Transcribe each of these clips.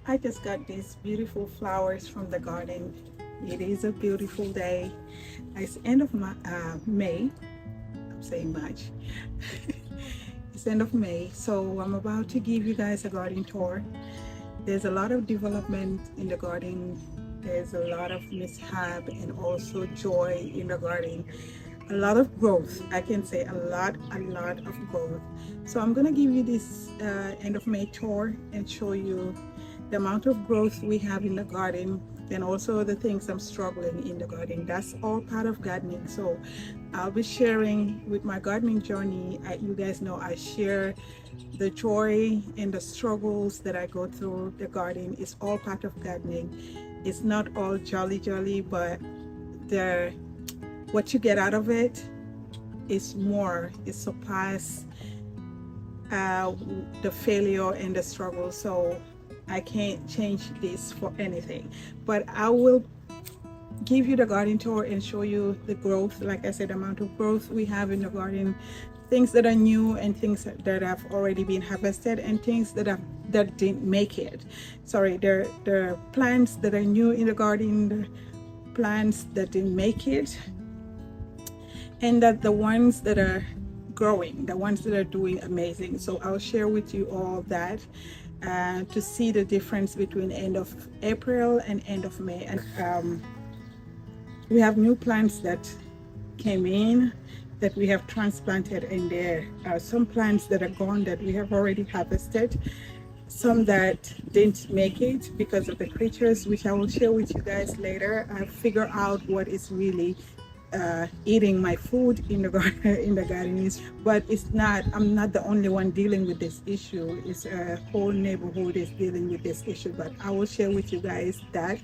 I just got these beautiful flowers from the garden. It is a beautiful day. It's end of May. I'm saying March. It's end of May, so I'm about to give you guys a garden tour. There's a lot of development in the garden. There's a lot of mishap and also joy in the garden. A lot of growth. I can say a lot of growth. So I'm gonna give you this end of May tour and show you the amount of growth we have in the garden, and also the things I'm struggling in the garden. That's all part of gardening. So I'll be sharing with my gardening journey. You guys know I share the joy and the struggles that I go through the garden. Is all part of gardening. It's not all jolly, but the what you get out of it is more. It surpasses uh, the failure and the struggle. So I can't change this for anything, but I will give you the garden tour and show you the growth. Like I said, the amount of growth we have in the garden, things that are new and things that have already been harvested, and things that didn't make it. Sorry, the plants that are new in the garden, the plants that didn't make it, and that the ones that are growing, the ones that are doing amazing. So I'll share with you all that to see the difference between end of April and end of May. And we have new plants that came in that we have transplanted, and there are some plants that are gone that we have already harvested, some that didn't make it because of the creatures, which I will share with you guys later. I figure out what is really eating my food in the garden. In the garden is, but it's not. I'm not the only one dealing with this issue. It's a whole neighborhood is dealing with this issue. But I will share with you guys that,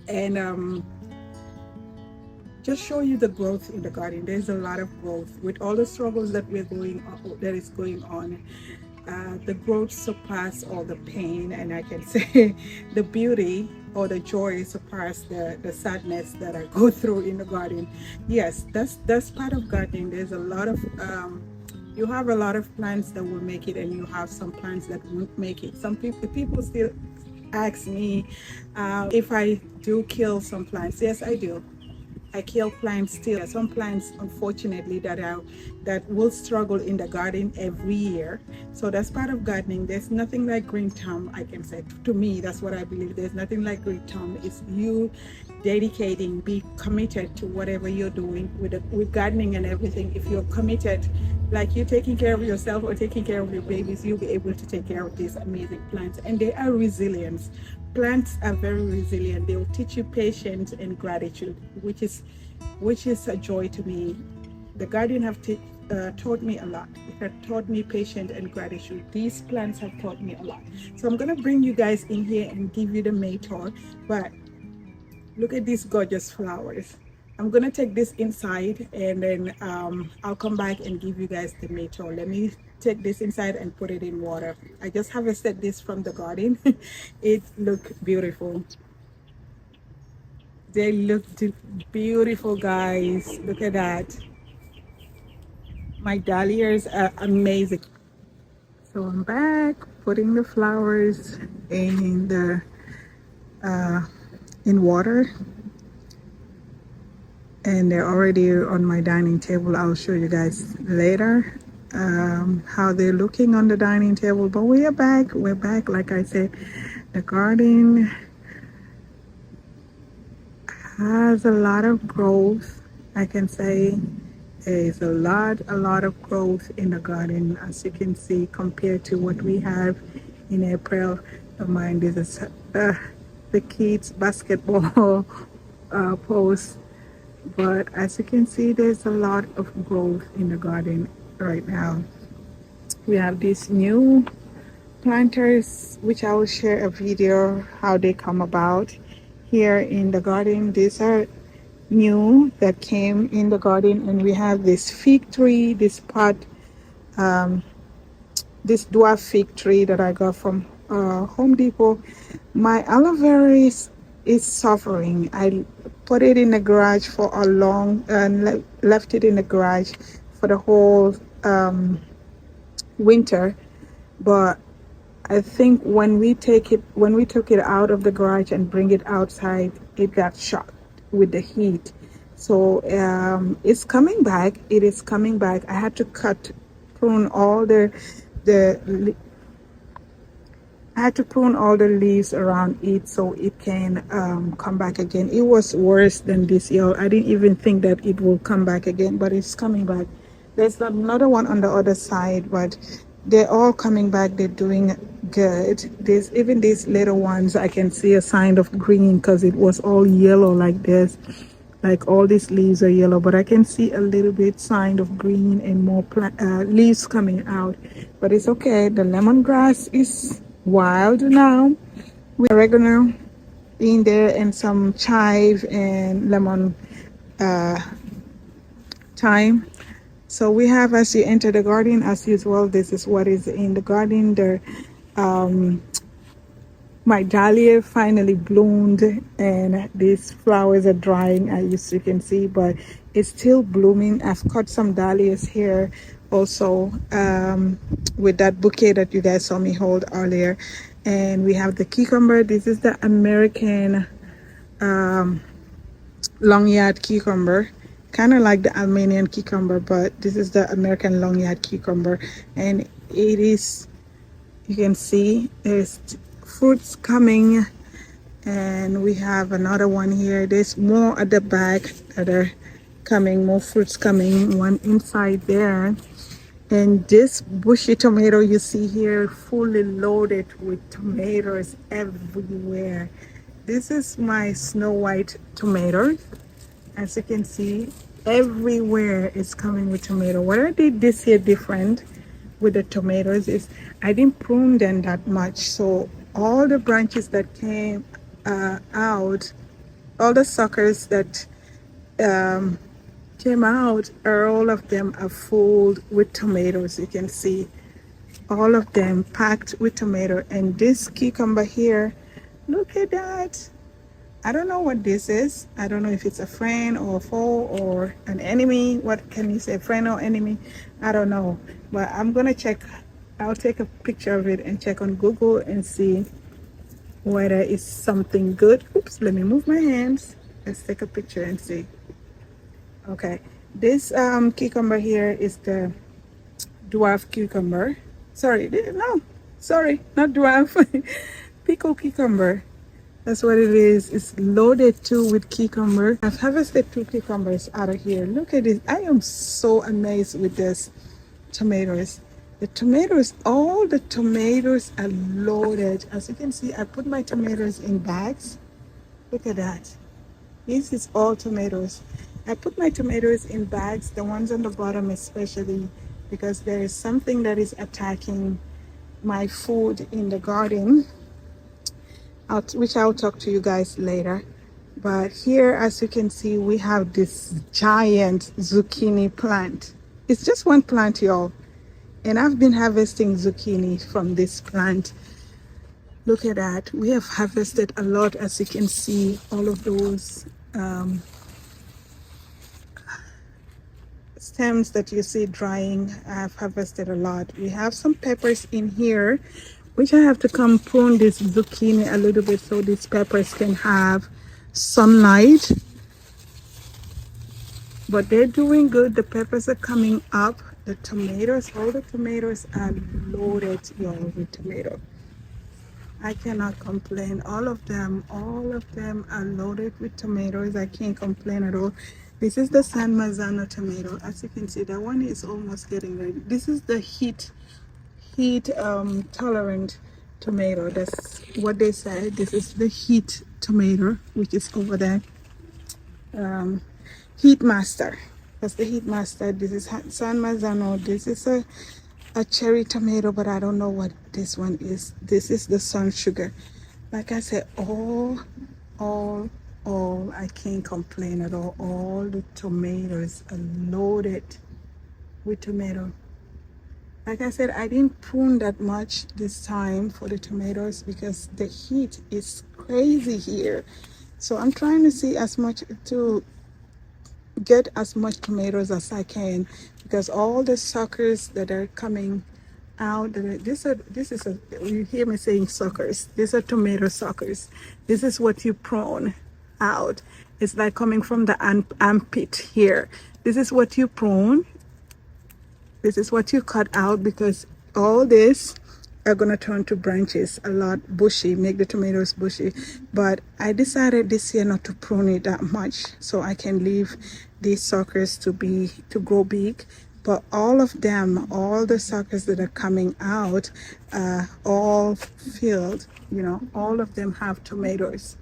and just show you the growth in the garden. There's a lot of growth with all the struggles that that is going on. The growth surpass all the pain, and I can say the beauty or the joy surpass the sadness that I go through in the garden. Yes, that's part of gardening. There's a lot of you have a lot of plants that will make it, and you have some plants that won't make it. Some people still ask me if I do kill some plants. Yes, I do. I kill plants still. Some plants, unfortunately, that will struggle in the garden every year. So that's part of gardening. There's nothing like green thumb. I can say, to me, that's what I believe. There's nothing like green thumb. It's you dedicating, be committed to whatever you're doing with gardening and everything. If you're committed, like you're taking care of yourself or taking care of your babies, you'll be able to take care of these amazing plants, and they are resilient. Plants are very resilient. They will teach you patience and gratitude, which is a joy to me. The garden have taught me a lot. It had taught me patience and gratitude. These plants have taught me a lot. So I'm gonna bring you guys in here and give you the May tour. But look at these gorgeous flowers. I'm gonna take this inside, and then I'll come back and give you guys the May tour. Let me take this inside and put it in water. I just harvested this from the garden. It looked beautiful. They look beautiful, guys. Look at that. My dahlias are amazing. So I'm back putting the flowers in the in water, and they're already on my dining table. I'll show you guys later how they're looking on the dining table. But we are back. We're back. Like I said, the garden has a lot of growth. I can say there's a lot of growth in the garden, as you can see, compared to what we have in April. Mind is the kids basketball post. But as you can see, there's a lot of growth in the garden right now. We have these new planters, which I will share a video how they come about here in the garden. These are new that came in the garden, and we have this fig tree, this pot, this dwarf fig tree that I got from Home Depot. My aloe vera is suffering. I put it in the garage for a long and left it in the garage for the whole winter, but I think when we took it out of the garage and bring it outside, it got shocked with the heat. So it's coming back. It is coming back. I had to prune all the I had to prune all the leaves around it so it can come back again. It was worse than this, y'all. I didn't even think that it will come back again, but it's coming back. There's another one on the other side, but they're all coming back. They're doing good. There's even these little ones. I can see a sign of green because it was all yellow like this. Like all these leaves are yellow, but I can see a little bit sign of green and more leaves coming out. But it's okay. The lemongrass is wild now. We have oregano in there and some chive and lemon thyme. So we have, as you enter the garden, as usual, this is what is in the garden. The my dahlia finally bloomed and these flowers are drying, as you can see, but it's still blooming. I've cut some dahlias here also with that bouquet that you guys saw me hold earlier. And we have the cucumber. This is the American long yard cucumber, kind of like the Armenian cucumber, but this is the American long yard cucumber. And it is, you can see there's fruits coming, and we have another one here. There's more at the back that are coming, more fruits coming, one inside there. And this bushy tomato you see here, fully loaded with tomatoes everywhere. This is my snow white tomato. As you can see, everywhere is coming with tomato. What I did this year different with the tomatoes is I didn't prune them that much. So all the branches that came out, all the suckers that came out, all of them are full with tomatoes. You can see all of them packed with tomato. And this cucumber here, look at that. I don't know what this is. I don't know if it's a friend or a foe or an enemy. What can you say, friend or enemy? I don't know. But I'm gonna check. I'll take a picture of it and check on Google and see whether it's something good. Oops, let me move my hands. Let's take a picture and see. Okay, this cucumber here is the dwarf cucumber. Sorry, no, sorry, not dwarf. Pickle cucumber. That's what it is. It's loaded too with cucumber. I've harvested 2 cucumbers out of here. Look at this. I am so amazed with this tomatoes. The tomatoes, all the tomatoes are loaded. As you can see, I put my tomatoes in bags. Look at that. This is all tomatoes. I put my tomatoes in bags, the ones on the bottom especially, because there is something that is attacking my food in the garden, which I'll talk to you guys later. But here, as you can see, we have this giant zucchini plant. It's just one plant, y'all. And I've been harvesting zucchini from this plant. Look at that. We have harvested a lot, as you can see, all of those stems that you see drying. I've harvested a lot. We have some peppers in here, which I have to come prune this zucchini a little bit so these peppers can have sunlight. But they're doing good. The peppers are coming up. The tomatoes, all the tomatoes are loaded, y'all, with tomato. I cannot complain. All of them are loaded with tomatoes. I can't complain at all. This is the San Marzano tomato. As you can see, that one is almost getting ready. This is the heat tolerant tomato. That's what they say. This is the heat tomato, which is over there. Heat Master. That's the Heat Master. This is San Marzano. This is a cherry tomato, but I don't know what this one is. This is the Sun Sugar. Like I said, all, I can't complain at all. All the tomatoes are loaded with tomato. Like I said, I didn't prune that much this time for the tomatoes because the heat is crazy here. So I'm trying to see to get as much tomatoes as I can, because all the suckers that are coming out. This is a, you hear me saying suckers. These are tomato suckers. This is what you prune out. It's like coming from the armpit here. This is what you prune. This is what you cut out, because all this are gonna turn to branches, a lot bushy, make the tomatoes bushy. But I decided this year not to prune it that much, so I can leave these suckers to grow big. But all of them, all the suckers that are coming out, all filled, you know, all of them have tomatoes.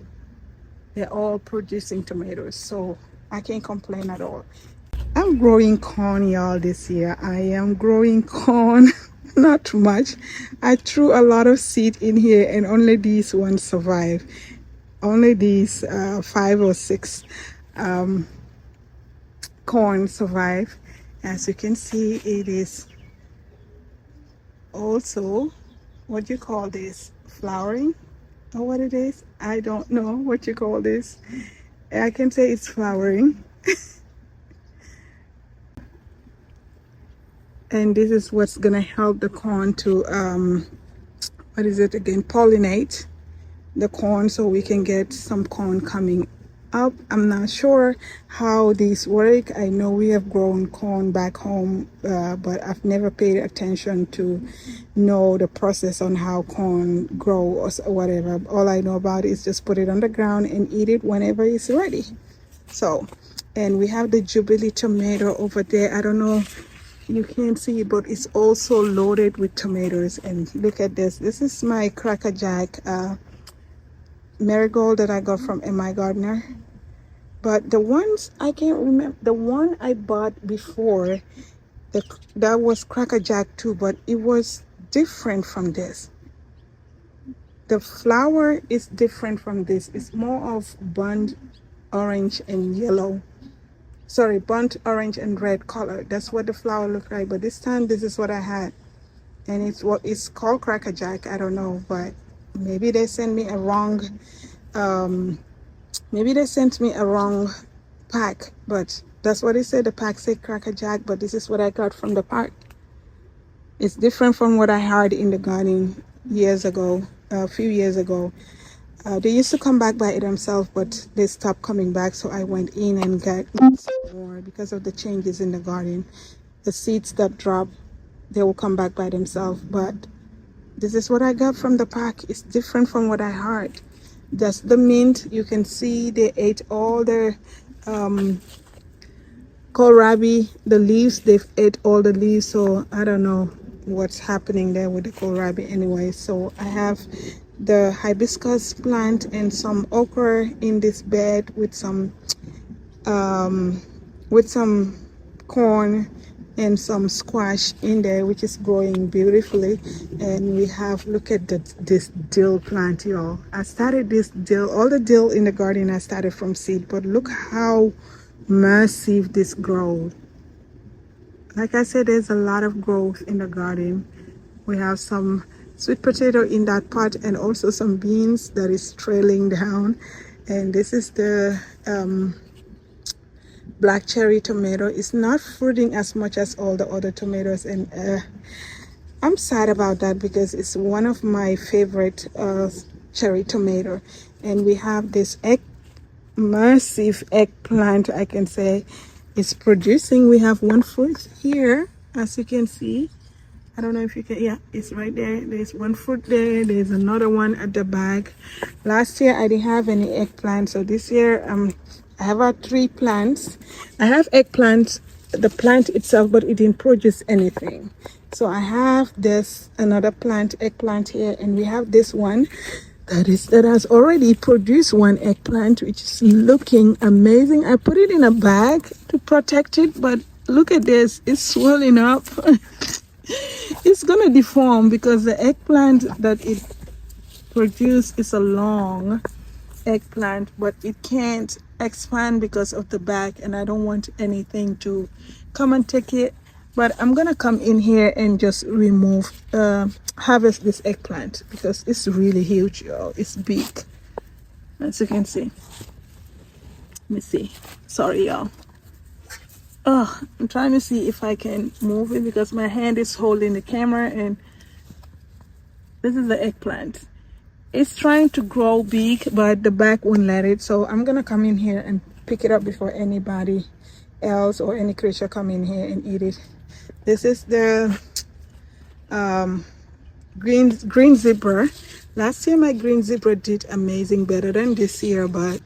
They're all producing tomatoes, so I can't complain at all. I'm growing corn, y'all, this year. I am growing corn. Not much. I threw a lot of seed in here and only these ones survive. Only these 5 or 6 corn survive. As you can see, it is also, what you call this, flowering, or what it is. I don't know what you call this. I can say it's flowering. And this is what's gonna help the corn to what is it again, pollinate the corn, so we can get some corn coming up. I'm not sure how these work. I know we have grown corn back home, but I've never paid attention to know the process on how corn grows or whatever. All I know about it is just put it on the ground and eat it whenever it's ready. So, and we have the Jubilee tomato over there. I don't know, you can't see it, but it's also loaded with tomatoes. And look at this. This is my Cracker Jack marigold that I got from M.I. Gardner. But the ones, I can't remember, the one I bought before, that was Cracker Jack too, but it was different from this. The flower is different from this. It's more of burnt orange and yellow. Sorry, burnt orange and red color. That's what the flower looked like. But this time, this is what I had. And it's what it's called Cracker Jack. I don't know, but maybe they sent me a wrong, maybe they sent me a wrong pack. But that's what it said. The pack said Cracker Jack, but this is what I got from the pack. It's different from what I had in the garden years ago, a few years ago. They used to come back by it themselves, but they stopped coming back. So I went in and got more because of the changes in the garden. The seeds that drop, they will come back by themselves. But this is what I got from the pack. It's different from what I had. That's the mint. You can see they ate all the kohlrabi, the leaves. They've ate all the leaves. So I don't know what's happening there with the kohlrabi anyway. So I have the hibiscus plant and some okra in this bed with some corn and some squash in there, which is growing beautifully. And we have, look at this dill plant, y'all. I started this dill, all the dill in the garden I started from seed, but look how massive this grows. Like I said, there's a lot of growth in the garden. We have some sweet potato in that pot and also some beans that is trailing down. And this is the black cherry tomato. It's not fruiting as much as all the other tomatoes, and I'm sad about that because it's one of my favorite cherry tomato. And we have this massive eggplant, I can say. It's producing. We have one fruit here, as you can see. I don't know if you can, yeah, it's right there. There's one fruit there. There's another one at the back. Last year I didn't have any eggplant, so this year I have 3 plants. I have eggplant, the plant itself, but it didn't produce anything. So I have this another plant, eggplant here, and we have this one that has already produced 1 eggplant, which is looking amazing. I put it in a bag to protect it, but look at this, it's swelling up. It's gonna deform because the eggplant that it produced is a long eggplant, but it can't expand because of the bag, and I don't want anything to come and take it. But I'm gonna come in here and just remove harvest this eggplant because it's really huge, y'all. It's big, as you can see. Let me see, sorry y'all. Oh, I'm trying to see if I can move it because my hand is holding the camera, and this is the eggplant. It's trying to grow big, but the back won't let it. So I'm gonna come in here and pick it up before anybody else or any creature come in here and eat it. This is the green zebra. Last year my green zebra did amazing, better than this year, but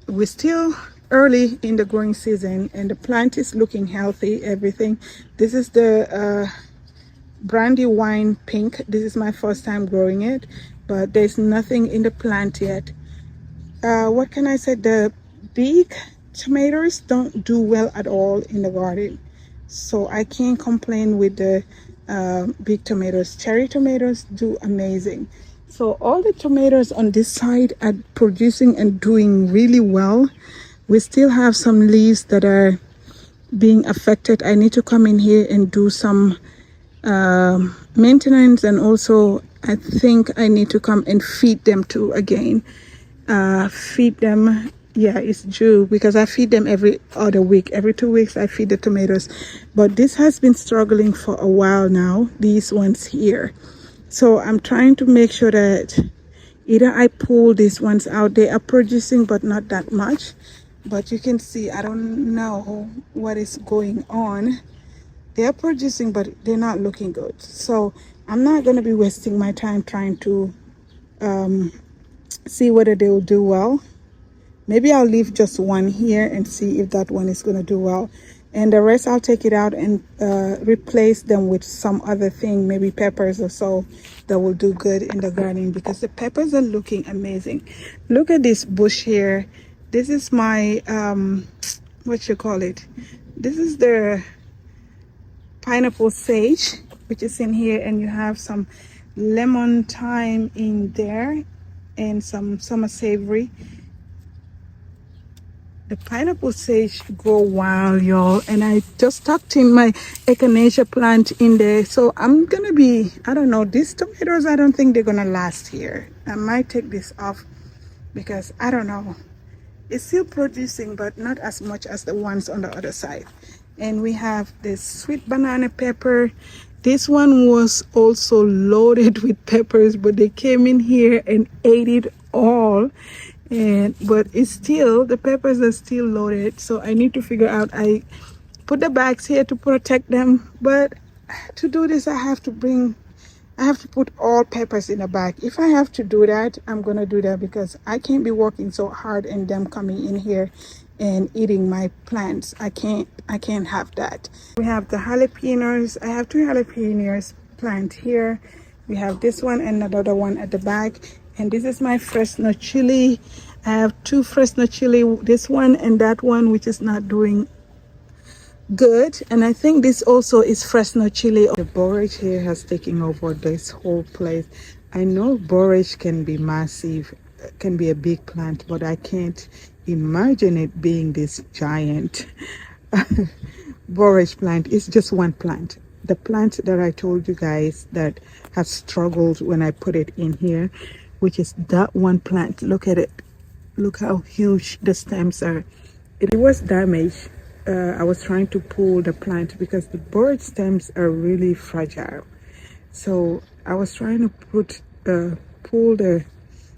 we're still early in the growing season and the plant is looking healthy, everything. This is the brandywine pink. This is my first time growing it, but there's nothing in the plant yet. What can I say? The big tomatoes don't do well at all in the garden, so I can't complain with the big tomatoes. Cherry tomatoes do amazing. So all the tomatoes on this side are producing and doing really well. We still have some leaves that are being affected. I need to come in here and do some maintenance, and also I think I need to come and feed them too again. Feed them, yeah, it's due because I feed them every other week. Every 2 weeks I feed the tomatoes, but this has been struggling for a while now, these ones here. So I'm trying to make sure that either I pull these ones out. They are producing but not that much, but you can see I don't know what is going on. They're producing but they're not looking good, so I'm not going to be wasting my time trying to see whether they will do well. Maybe I'll leave just one here and see if that one is going to do well, and the rest I'll take it out and replace them with some other thing, maybe peppers or so, that will do good in the garden because the peppers are looking amazing. Look at this bush here. This is my what you call it, this is the pineapple sage, which is in here, and you have some lemon thyme in there and some summer savory. The pineapple sage grow wild, y'all, and I just tucked in my echinacea plant in there. So I'm gonna be, I don't know, these tomatoes, I don't think they're gonna last here. I might take this off because I don't know, it's still producing but not as much as the ones on the other side. And we have this sweet banana pepper. This one was also loaded with peppers, but they came in here and ate it all. And but it's still, the peppers are still loaded, so I need to figure out, I put the bags here to protect them, but to do this I have to put all peppers in a bag. If I have to do that, I'm gonna do that because I can't be working so hard and them coming in here and eating my plants. I can't have that. We have the jalapenos. I have 2 jalapenos plant here. We have this one and another one at the back, and this is my Fresno chili. I have 2 Fresno chili, this one and that one, which is not doing good, and I think this also is Fresno chili. The borage here has taken over this whole place. I know borage can be massive, can be a big plant, but I can't imagine it being this giant borage plant. Is just one plant. The plant that I told you guys that has struggled when I put it in here, which is that one plant. Look at it. Look how huge the stems are. It was damaged. I was trying to pull the plant because the borage stems are really fragile. So I was trying to pull the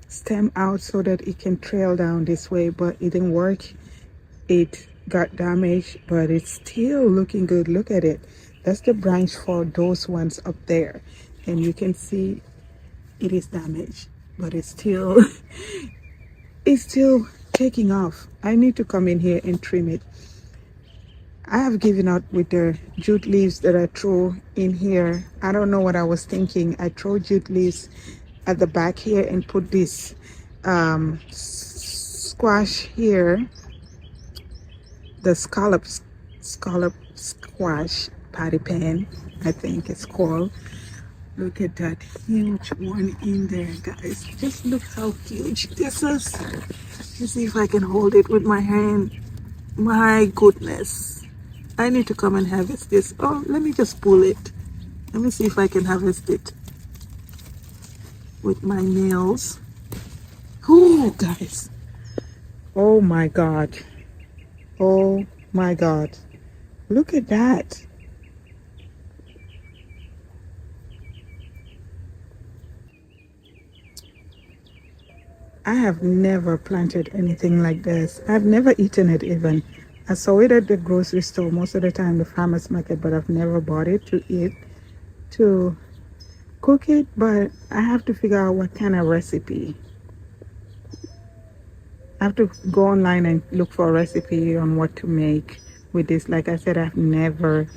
stem out so that it can trail down this way, but it didn't work. It got damaged, but it's still looking good. Look at it. That's the branch for those ones up there, and you can see it is damaged, but it's still it's still taking off. I need to come in here and trim it. I have given up with the jute leaves that I throw in here. I don't know what I was thinking. I throw jute leaves at the back here and put this squash here, the scallop squash patty pan, I think it's called. Look at that huge one in there, guys. Just look how huge this is. Let's see if I can hold it with my hand. My goodness, I need to come and harvest this. Oh, let me just pull it. Let me see if I can harvest it with my nails. Oh, guys. Oh my God. Oh my God. Look at that. I have never planted anything like this. I've never eaten it even. I saw it at the grocery store most of the time, the farmer's market, but I've never bought it to eat, to cook it. But I have to figure out what kind of recipe. I have to go online and look for a recipe on what to make with this. Like I said, I've never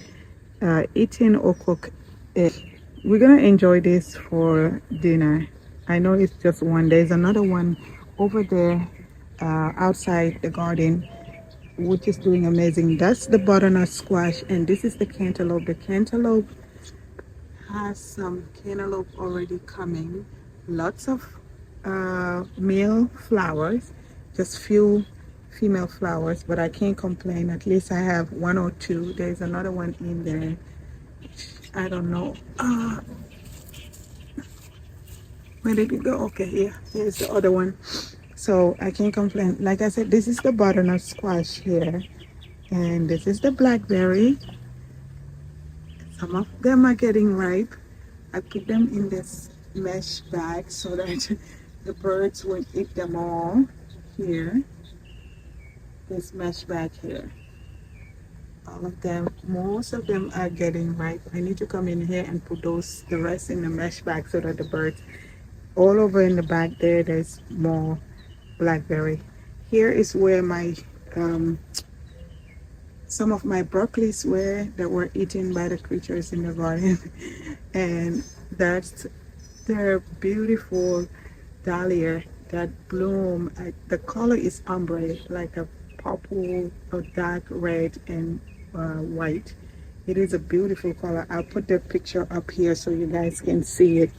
eaten or cooked it. We're gonna enjoy this for dinner. I know it's just one. There's another one over there outside the garden, which is doing amazing. That's the butternut squash, and this is the cantaloupe. The cantaloupe has some cantaloupe already coming. Lots of male flowers, just few female flowers, but I can't complain. At least I have one or two. There's another one in there. I don't know. Where did it go? Okay, yeah, here's the other one. So I can't complain. Like I said, this is the butternut squash here, and this is the blackberry. Some of them are getting ripe. I put them in this mesh bag so that the birds won't eat them all. Here, this mesh bag here. All of them, most of them are getting ripe. I need to come in here and put the rest in the mesh bag so that the birds, all over in the back there, there's more blackberry. Here is where my some of my broccolis were that were eaten by the creatures in the garden. And that's their beautiful dahlia that bloom. The color is ombre, like a purple or dark red and white. It is a beautiful color. I'll put the picture up here so you guys can see it.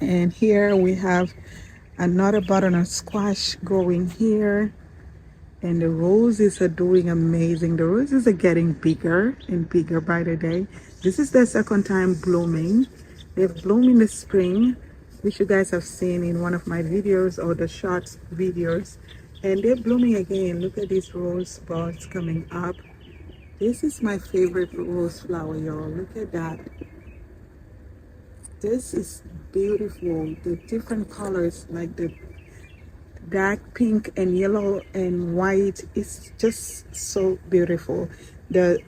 And here we have another butternut squash growing here, and the roses are doing amazing. The roses are getting bigger and bigger by the day. This is the second time blooming. They've bloomed in the spring, which you guys have seen in one of my videos or the short videos, and they're blooming again. Look at these rose buds coming up. This is my favorite rose flower, y'all. Look at that. This is beautiful. The different colors, like the dark pink and yellow and white, is just so beautiful. The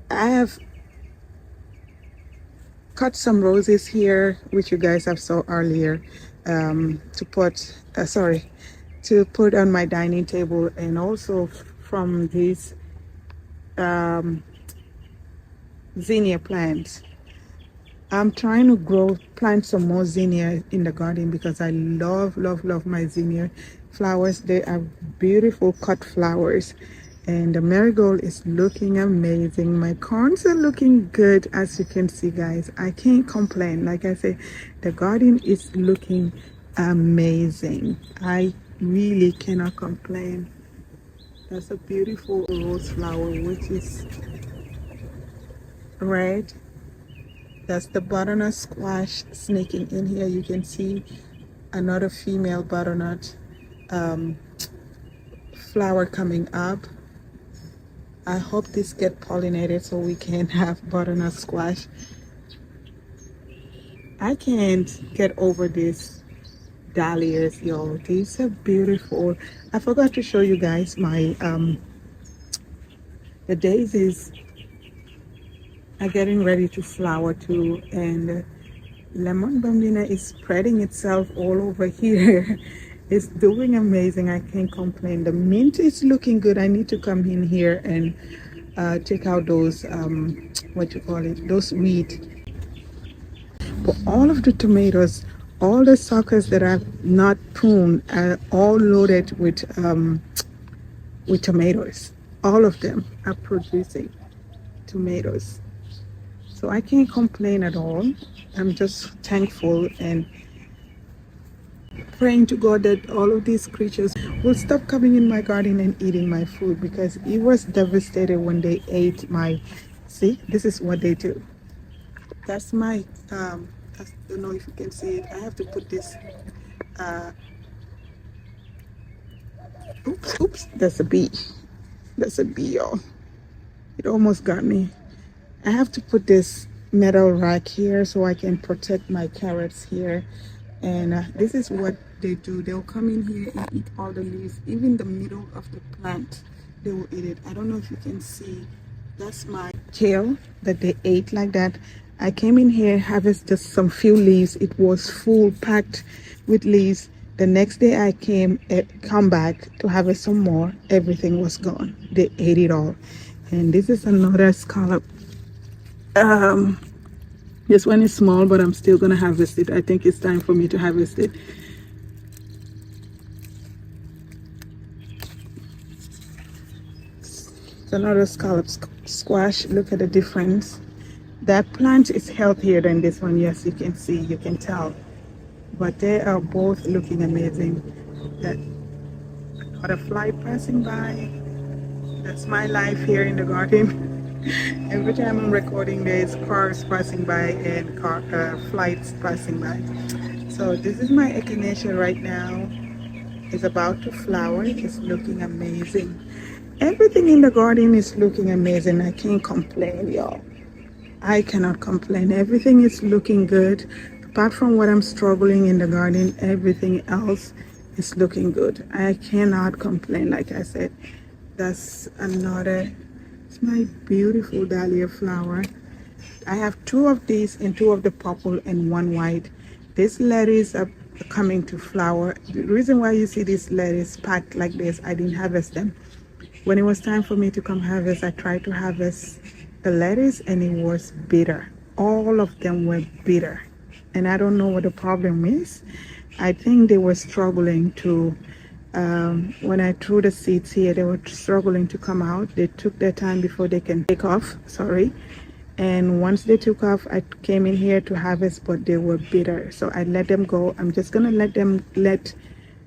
I have cut some roses here, which you guys have saw earlier, to put on my dining table, and also from these zinnia plants. I'm trying to plant some more zinnia in the garden because I love my zinnia flowers. They are beautiful cut flowers, and the marigold is looking amazing. My corns are looking good, as you can see, guys. I can't complain. Like I say, the garden is looking amazing. I really cannot complain. That's a beautiful rose flower, which is red. That's the butternut squash sneaking in here. You can see another female butternut flower coming up. I hope this get pollinated so we can have butternut squash. I can't get over these dahlias, y'all. These are beautiful. I forgot to show you guys my the daisies are getting ready to flower too, and lemon bambina is spreading itself all over here. It's doing amazing. I can't complain. The mint is looking good. I need to come in here and take out those what you call it, those weeds. But all of the tomatoes, all the suckers that I've not pruned are all loaded with tomatoes. All of them are producing tomatoes. So I can't complain at all. I'm just thankful and praying to God that all of these creatures will stop coming in my garden and eating my food, because it was devastated when they ate my, see, this is what they do. That's my, I don't know if you can see it. I have to put this, oops, that's a bee. That's a bee, y'all. It almost got me. I have to put this metal rack here so I can protect my carrots here. And this is what they do. They'll come in here and eat all the leaves, even the middle of the plant. They will eat it. I don't know if you can see. That's my kale that they ate like that. I came in here, harvested just some few leaves. It was full, packed with leaves. The next day I come back to harvest some more. Everything was gone. They ate it all. And this is another scallop. Um, this one is small, but I'm still gonna harvest it. I think it's time for me to harvest it. It's another scallop squash. Look at the difference. That plant is healthier than this one. Yes, you can see, you can tell. But they are both looking amazing. That another fly passing by. That's my life here in the garden. Every time I'm recording, there's cars passing by and flights passing by. So this is my echinacea right now. It's about to flower. It's looking amazing. Everything in the garden is looking amazing. I can't complain, y'all. I cannot complain. Everything is looking good. Apart from what I'm struggling in the garden, everything else is looking good. I cannot complain. Like I said, that's another. It's my beautiful dahlia flower. I have two of these and two of the purple and one white. These lettuce are coming to flower. The reason why you see these lettuce packed like this, I didn't harvest them. When it was time for me to come harvest, I tried to harvest the lettuce and it was bitter. All of them were bitter. And I don't know what the problem is. I think they were struggling to, when I threw the seeds here, they were struggling to come out. They took their time before they can take off, sorry. And once they took off, I came in here to harvest, but they were bitter. So I let them go. I'm just gonna let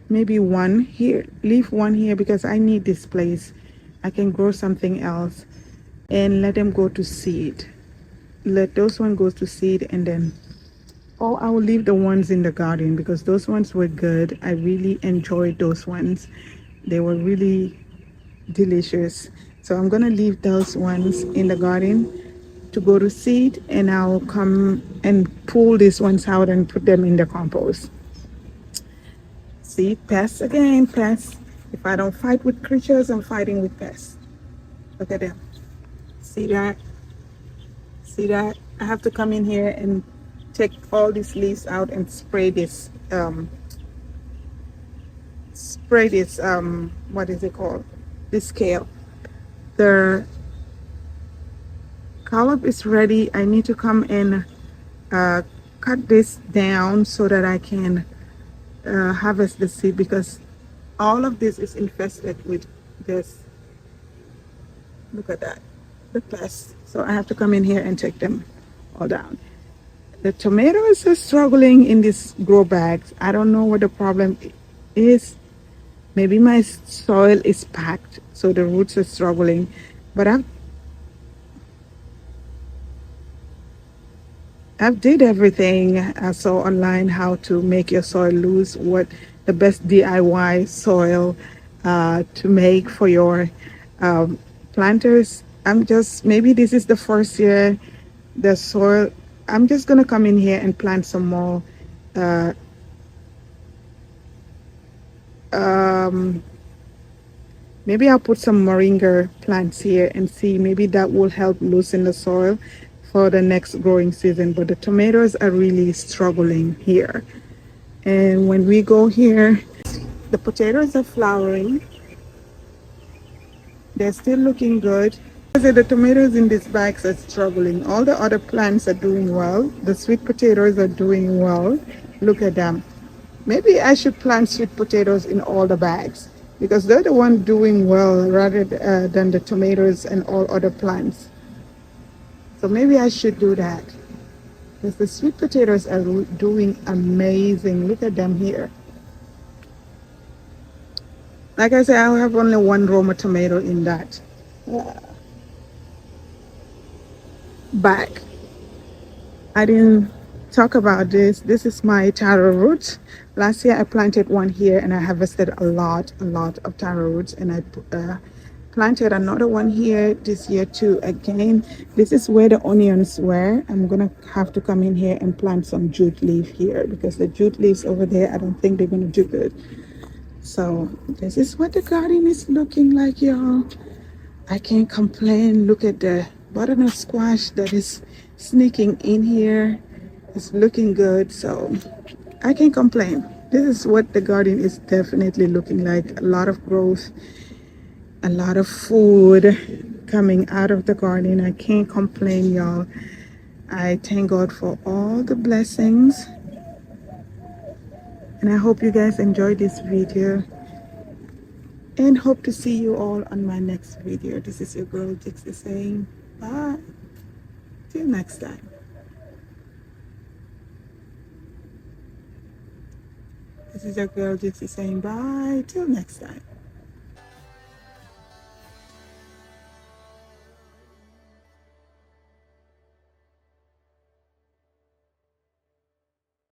maybe one here, leave one here because I need this place. I can grow something else and let them go to seed. Let those ones go to seed and then, oh, I will leave the ones in the garden because those ones were good. I really enjoyed those ones. They were really delicious. So I'm gonna leave those ones in the garden to go to seed, and I'll come and pull these ones out and put them in the compost. See, pests again, pests. If I don't fight with creatures, I'm fighting with pests. Look at them. See that? See that? I have to come in here and take all these leaves out and spray this, what is it called? This scale. The scallop is ready. I need to come and cut this down so that I can harvest the seed because all of this is infested with this. Look at that, the pests. So I have to come in here and take them all down. The tomatoes are struggling in these grow bags. I don't know what the problem is. Maybe my soil is packed, so the roots are struggling. But I've did everything. I saw online how to make your soil loose, what the best DIY soil to make for your planters. Maybe this is the first year the soil. I'm just gonna come in here and plant some more maybe I'll put some moringa plants here and see, maybe that will help loosen the soil for the next growing season. But the tomatoes are really struggling here. And when we go here, the potatoes are flowering. They're still looking good. The tomatoes in these bags are struggling. All the other plants are doing well. The sweet potatoes are doing well. Look at them. Maybe I should plant sweet potatoes in all the bags because they're the ones doing well rather than the tomatoes and all other plants. So maybe I should do that because the sweet potatoes are doing amazing. Look at them here. Like I said, I have only one Roma tomato in that bag. I didn't talk about this. This is my taro root. Last year I planted one here and I harvested a lot of taro roots, and planted another one here this year too. Again, this is where the onions were. I'm gonna have to come in here and plant some jute leaf here because the jute leaves over there, I don't think they're gonna do good. So this is what the garden is looking like, y'all. I can't complain. Look at the butternut squash that is sneaking in here. It's looking good, so I can't complain. This is what the garden is definitely looking like. A lot of growth, a lot of food coming out of the garden. I can't complain, y'all. I thank God for all the blessings, and I hope you guys enjoyed this video, and hope to see you all on my next video. This is your girl Dixie saying bye till next time. This is your girl Dixie saying bye till next time.